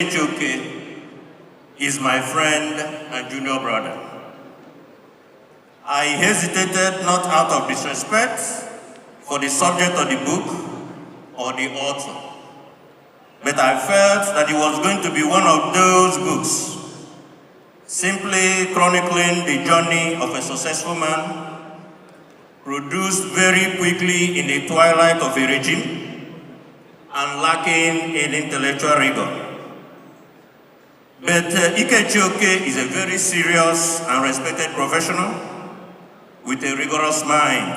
I.C.C is my friend and junior brother. I hesitated not out of disrespect for the subject of the book or the author, but I felt that it was going to be one of those books, simply chronicling the journey of a successful man, produced very quickly in the twilight of a regime and lacking in intellectual rigor. But I.C.C is a very serious and respected professional with a rigorous mind.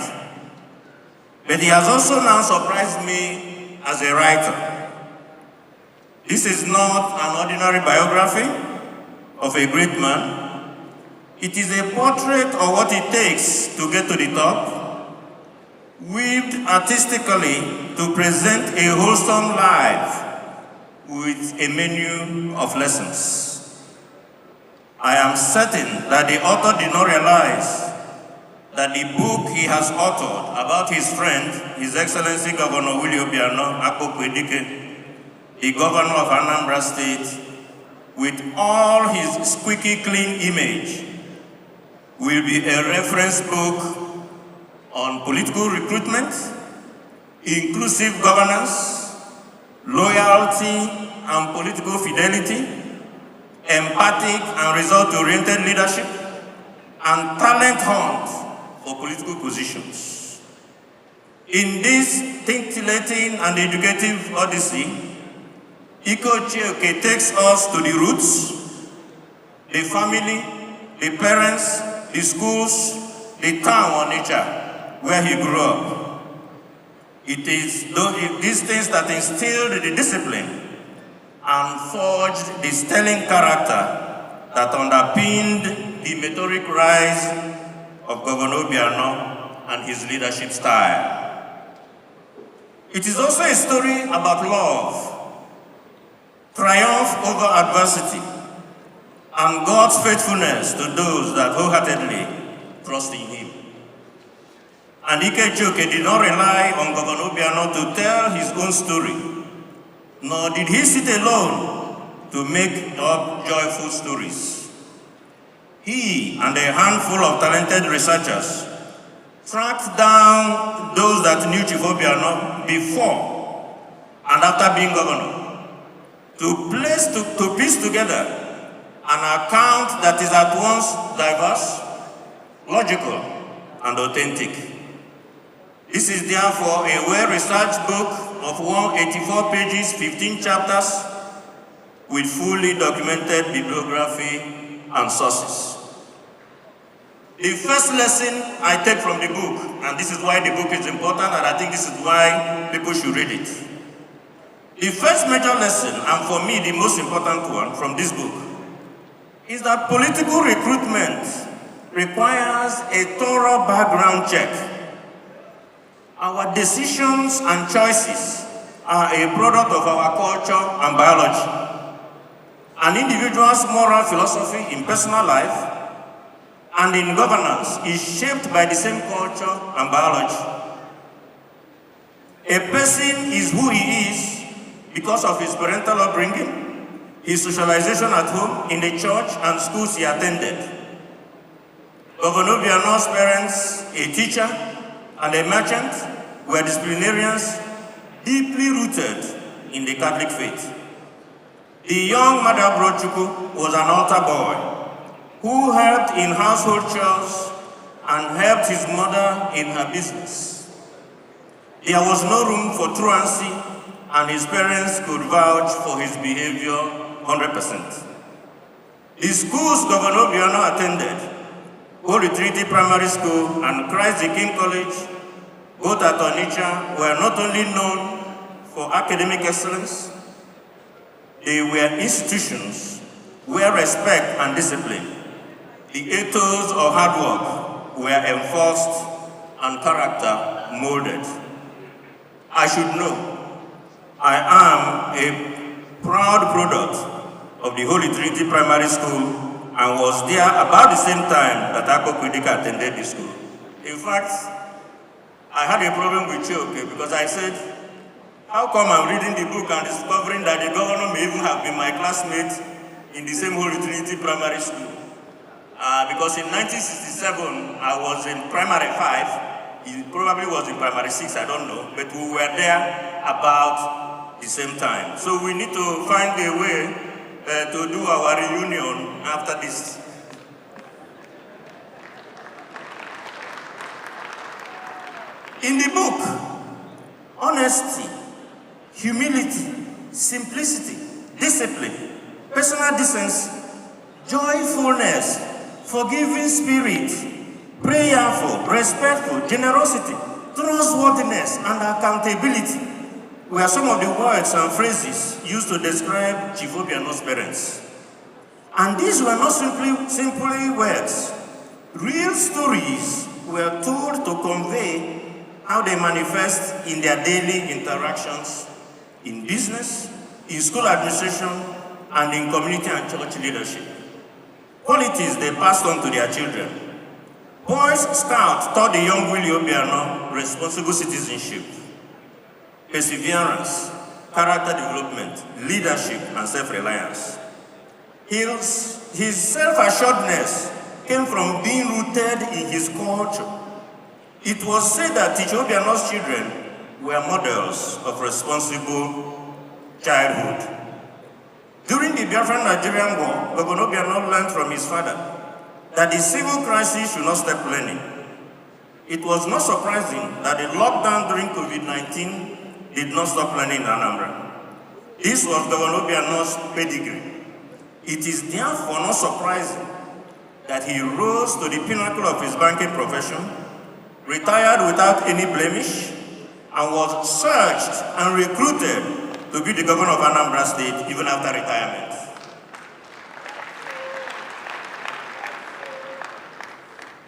But he has also now surprised me as a writer. This is not an ordinary biography of a great man. It is a portrait of what it takes to get to the top, weaved artistically to present a wholesome life with a menu of lessons. I am certain that the author did not realize that the book he has authored about his friend, His Excellency Governor Willie Obiano Akpokuedike, the governor of Anambra State, with all his squeaky clean image, will be a reference book on political recruitment, inclusive governance, loyalty and political fidelity, empathic and result-oriented leadership, and talent hunt for political positions. In this scintillating and educative odyssey, I.C.C takes us to the roots, the family, the parents, the schools, the town or nature where he grew up. It is these things that instilled the discipline and forged the sterling character that underpinned the meteoric rise of Governor Obiano and his leadership style. It is also a story about love, triumph over adversity, and God's faithfulness to those that wholeheartedly trust in Him. And I.C.C did not rely on Governor Obiano to tell his own story, nor did he sit alone to make up joyful stories. He and a handful of talented researchers tracked down those that knew Chief Obiano before and after being governor to piece together an account that is at once diverse, logical, and authentic. This is therefore a well-researched book of 184 pages, 15 chapters, with fully documented bibliography and sources. The first lesson I take from the book, and this is why the book is important, and I think this is why people should read it. The first major lesson, and for me the most important one from this book, is that political recruitment requires a thorough background check. Our decisions and choices are a product of our culture and biology. An individual's moral philosophy in personal life and in governance is shaped by the same culture and biology. A person is who he is because of his parental upbringing, his socialization at home, in the church and schools he attended. Governor Obiano's parents, a teacher and a merchant, were disciplinarians deeply rooted in the Catholic faith. The young Madam Brochuku was an altar boy who helped in household chores and helped his mother in her business. There was no room for truancy, and his parents could vouch for his behavior 100%. The schools Governor Obiano attended, Holy Trinity Primary School and Christ the King College, both at Onitsha, were not only known for academic excellence, they were institutions where respect and discipline, the ethos of hard work, were enforced and character molded. I should know, I am a proud product of the Holy Trinity Primary School and was there about the same time that Akpokuedike attended the school. In fact, I had a problem with I.C.C because I said, How come I'm reading the book and discovering that the governor may even have been my classmate in the same Holy Trinity Primary School? Because in 1967, I was in primary 5. He probably was in primary 6, I don't know. But we were there about the same time. So we need to find a way to do our reunion after this. In the book, honesty, humility, simplicity, discipline, personal decency, joyfulness, forgiving spirit, prayerful, respectful, generosity, trustworthiness, and accountability were some of the words and phrases used to describe Chief Obiano's parents. And these were not simply words. Real stories were told to convey how they manifest in their daily interactions, in business, in school administration, and in community and church leadership. Qualities they passed on to their children. Boys Scouts taught the young Willie Obiano responsible citizenship, perseverance, character development, leadership, and self-reliance. His self-assuredness came from being rooted in his culture. It was said that Teacher Obiano's children were models of responsible childhood. During the Biafran-Nigerian War, Governor Obiano learned from his father that the civil crisis should not stop learning. It was not surprising that the lockdown during COVID-19 did not stop learning in Anambra. This was Governor Obiano's pedigree. It is therefore not surprising that he rose to the pinnacle of his banking profession, retired without any blemish, and was searched and recruited to be the governor of Anambra State even after retirement.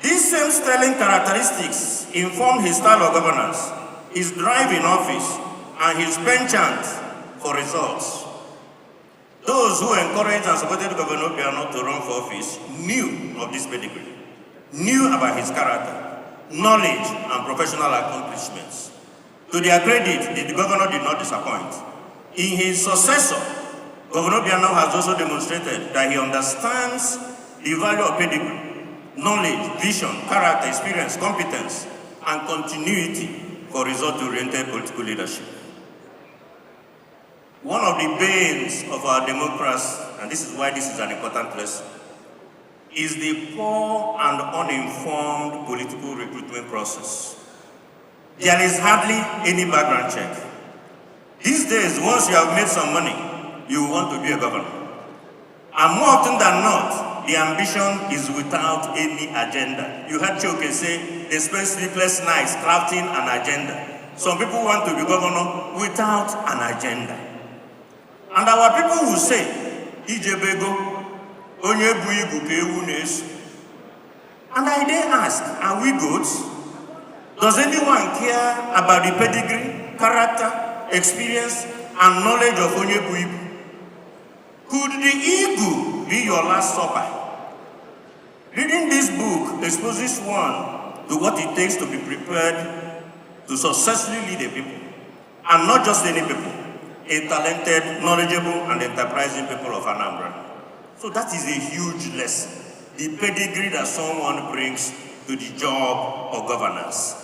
These same sterling characteristics informed his style of governance, his drive in office, and his penchant for results. Those who encouraged and supported Governor Obiano to run for office knew of this pedigree, knew about his character, knowledge, and professional accomplishments. To their credit, the governor did not disappoint. In his successor, Governor Obiano has also demonstrated that he understands the value of pedigree, knowledge, vision, character, experience, competence, and continuity for result-oriented political leadership. One of the banes of our democracy, and this is why this is an important lesson, is the poor and uninformed political recruitment process. There is hardly any background check. These days, once you have made some money, you want to be a governor. And more often than not, the ambition is without any agenda. You heard Choke say, they spend sleepless nights crafting an agenda. Some people want to be governor without an agenda. And our people will say, Ijebego, Onye Buigu Kewunes. And I then ask, are we goats? Does anyone care about the pedigree, character, experience, and knowledge of Onye Buigu? Could the eagle be your last supper? Reading this book exposes one to what it takes to be prepared to successfully lead a people. And not just any people, a talented, knowledgeable, and enterprising people of Anambra. So that is a huge lesson. The pedigree that someone brings to the job of governance.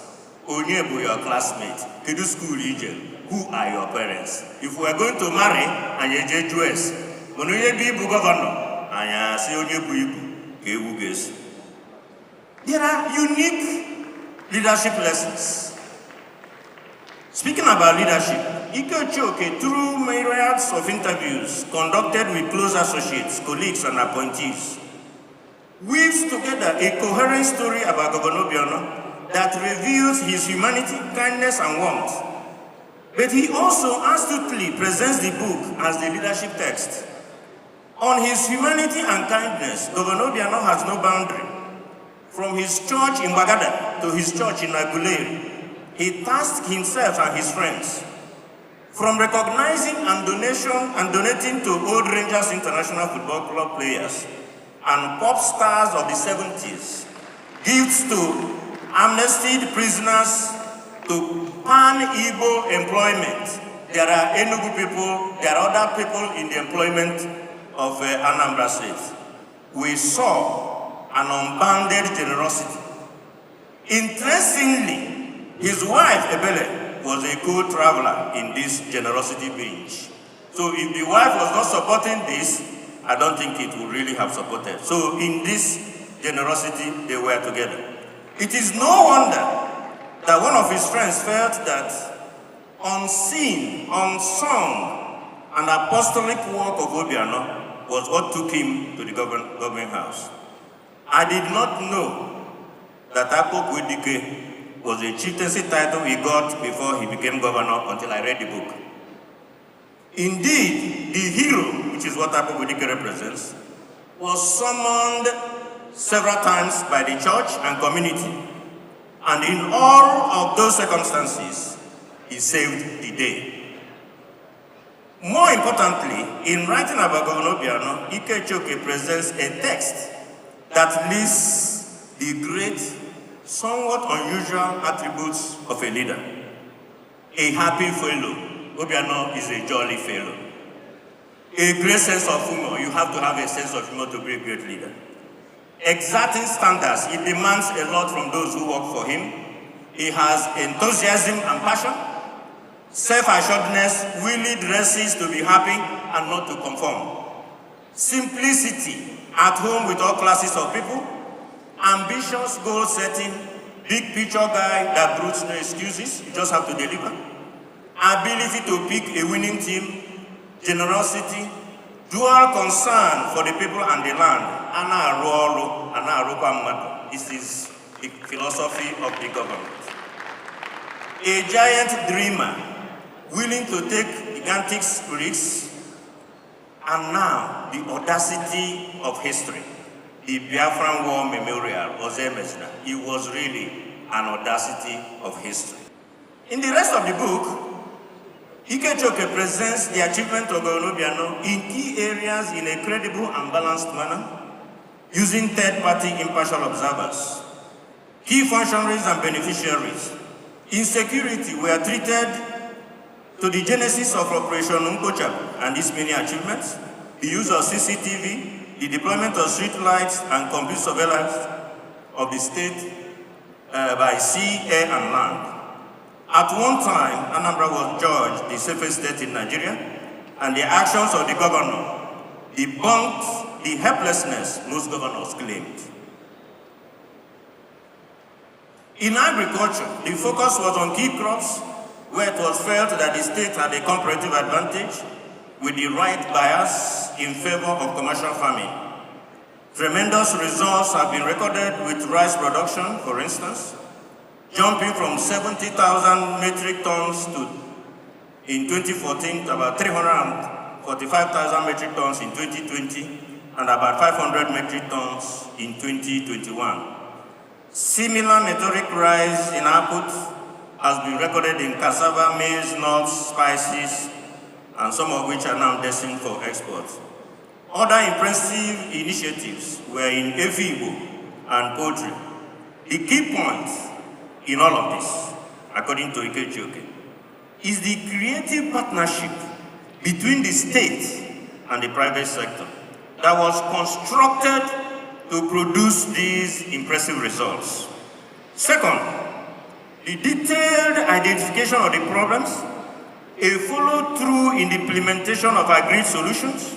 Onyebu, your classmate, Kedu school ije, who are your parents? If we are going to marry, and you je US, when you be governor, and you say Onyebu, Kewu guess. There are unique leadership lessons. Speaking about leadership, Ike Choke, through myriads of interviews conducted with close associates, colleagues, and appointees, weaves together a coherent story about Governor Obiano that reveals his humanity, kindness, and warmth. But he also astutely presents the book as the leadership text. On his humanity and kindness, Governor Obiano has no boundary. From his church in Bagada to his church in Aguleri, he tasked himself and his friends. From recognizing and donating to Old Rangers International Football Club players and pop stars of the 70s, gifts to amnestied prisoners, to pan-Igbo employment, There are Enugu people, there are other people in the employment of Anambra State. We saw an unbounded generosity. Interestingly, his wife, Ebele, was a co-traveler in this generosity binge. So if the wife was not supporting this, I don't think it would really have supported. So in this generosity, they were together. It is no wonder that one of his friends felt that unseen, unsung, and apostolic work of Obiano was what took him to the government house. I did not know that Akpokuedike was a chieftaincy title he got before he became governor until I read the book. Indeed, the hero, which is what Akpokuedike represents, was summoned several times by the church and community. And in all of those circumstances, he saved the day. More importantly, in writing about Governor Obiano, Ike presents a text that lists the great, somewhat unusual attributes of a leader. A happy fellow. Obiano is a jolly fellow. A great sense of humor. You have to have a sense of humor to be a great leader. Exacting standards. He demands a lot from those who work for him. He has enthusiasm and passion. Self-assuredness, really dresses to be happy and not to conform. Simplicity, at home with all classes of people. Ambitious goal setting, big picture guy that brutes no excuses, you just have to deliver. Ability to pick a winning team, generosity, dual concern for the people and the land. This is the philosophy of the government. A giant dreamer, willing to take gigantic risks, and now the audacity of history. The Biafran War Memorial, it was really an audacity of history. In the rest of the book, Ike presents the achievement of Governor Obiano in key areas in a credible and balanced manner, using third-party impartial observers. Key functionaries and beneficiaries in security were treated to the genesis of Operation Unkocha and its many achievements, the use of CCTV, the deployment of street lights and complete surveillance of the state by sea, air, and land. At one time, Anambra was judged the safest state in Nigeria, and the actions of the governor debunked the helplessness most governors claimed. In agriculture, the focus was on key crops, where it was felt that the state had a comparative advantage with the right bias in favor of commercial farming. Tremendous results have been recorded with rice production, for instance, jumping from 70,000 metric tons in 2014 to about 345,000 metric tons in 2020 and about 500 metric tons in 2021. Similar meteoric rise in output has been recorded in cassava, maize, nuts, spices, and some of which are now destined for export. Other impressive initiatives were in Efibo and poultry. The key point in all of this, according to Ike, is the creative partnership between the state and the private sector that was constructed to produce these impressive results. Second, the detailed identification of the problems, a follow-through in the implementation of agreed solutions,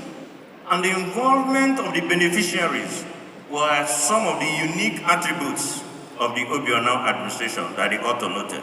and the involvement of the beneficiaries were some of the unique attributes of the Obiano administration that the author noted.